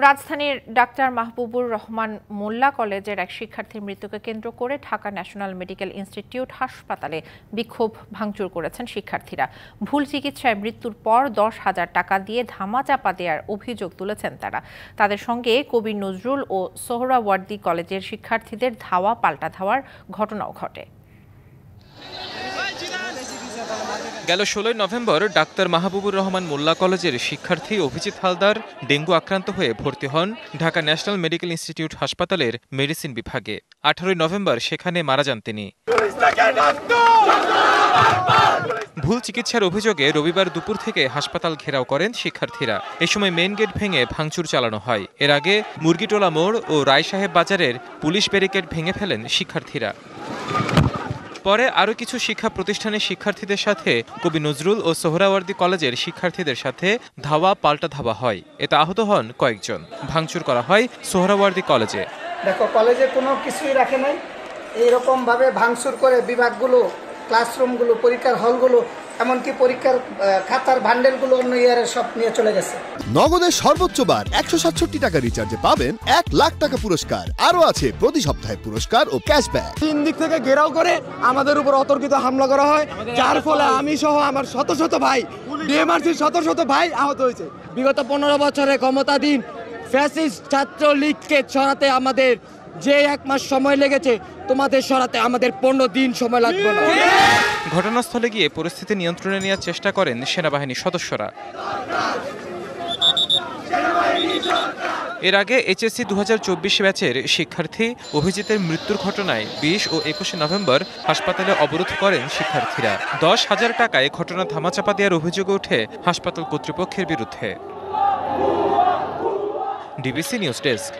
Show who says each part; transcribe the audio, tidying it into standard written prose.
Speaker 1: রাজধানীর ডাক্তার মাহবুবুর রহমান মোল্লা কলেজের এক শিক্ষার্থীর মৃত্যুকে কেন্দ্র করে ঢাকা ন্যাশনাল মেডিকেল ইনস্টিটিউট হাসপাতালে বিক্ষোভ ভাঙচুর করেছেন শিক্ষার্থীরা। ভুল চিকিৎসায় মৃত্যুর পর 10,000 টাকা দিয়ে ধামাচাপা দেওয়ার অভিযোগ তুলেছেন তারা। তাদের সঙ্গে কবি নজরুল ও সোহরাওয়ার্দী কলেজের শিক্ষার্থীদের ধাওয়া পাল্টা ধাওয়ার ঘটনাও ঘটে।
Speaker 2: গেল 16 নভেম্বর ডাক্তার মাহবুবুর রহমান মোল্লা কলেজের শিক্ষার্থী অভিজিৎ হালদার ডেঙ্গু আক্রান্ত হয়ে ভর্তি হন ঢাকা ন্যাশনাল মেডিকেল ইনস্টিটিউট হাসপাতালের মেডিসিন বিভাগে। 18 নভেম্বর সেখানে মারা যান তিনি। ভুল চিকিৎসার অভিযোগে রবিবার দুপুর থেকে হাসপাতাল ঘেরাও করেন শিক্ষার্থীরা। এ সময় মেইন গেট ভেঙে ভাঙচুর চালানো হয়। এর আগে মুরগিটোলা মোড় ও রায় সাহেব বাজারের পুলিশ ব্যারিকেড ভেঙে ফেলেন শিক্ষার্থীরা। পরে আরও কিছু শিক্ষা প্রতিষ্ঠানের শিক্ষার্থীদের সাথে কবি নজরুল ও সোহরাওয়ার্দী কলেজের শিক্ষার্থীদের সাথে ধাওয়া পাল্টা ধাওয়া হয়। এতে আহত হন কয়েকজন। ভাঙচুর করা হয় সোহরাওয়ার্দী কলেজে।
Speaker 3: দেখো, কলেজে কোনো কিছুই রাখে নাই, এইরকমভাবে ভাঙচুর করে বিভাগগুলো, ক্লাসরুমগুলো, পরীক্ষার হলগুলো, এমনকি পরীক্ষার খাতার বান্ডেলগুলো অন্য ইয়ারের সব নিয়ে চলে গেছে।
Speaker 4: নগদের সর্বোচ্চ বার 167 টাকা রিচার্জে পাবেন 1 লাখ টাকা পুরস্কার। আরও আছে প্রতি সপ্তাহে পুরস্কার ও ক্যাশব্যাক।
Speaker 5: 3 দিক থেকে ঘেরাও করে আমাদের উপর অতর্কিত হামলা করা হয়, যার ফলে আমি সহ আমার শত শত ভাই, ডিএমআরসির শত শত ভাই আহত হয়েছে। বিগত 15 বছরে ক্ষমতাধীন ফ্যাসিস্ট ছাত্রলীগকে সরাতে আমাদের যে 1 মাস সময় লেগেছে, তোমাদের সরাতে আমাদের 15 দিন সময় লাগবে না।
Speaker 2: ঘটনাস্থলে গিয়ে পরিস্থিতি নিয়ন্ত্রণে নেওয়ার চেষ্টা করেন সেনাবাহিনীর সদস্যরা। এর আগে এইচএসসি 2024 ব্যাচের শিক্ষার্থী অভিজিতের মৃত্যুর ঘটনায় 20 ও 21 নভেম্বর হাসপাতালে অবরোধ করেন শিক্ষার্থীরা। 10,000 টাকায় ঘটনা ধামাচাপা দেওয়ার অভিযোগ ওঠে হাসপাতাল কর্তৃপক্ষের বিরুদ্ধে। DBC news desk.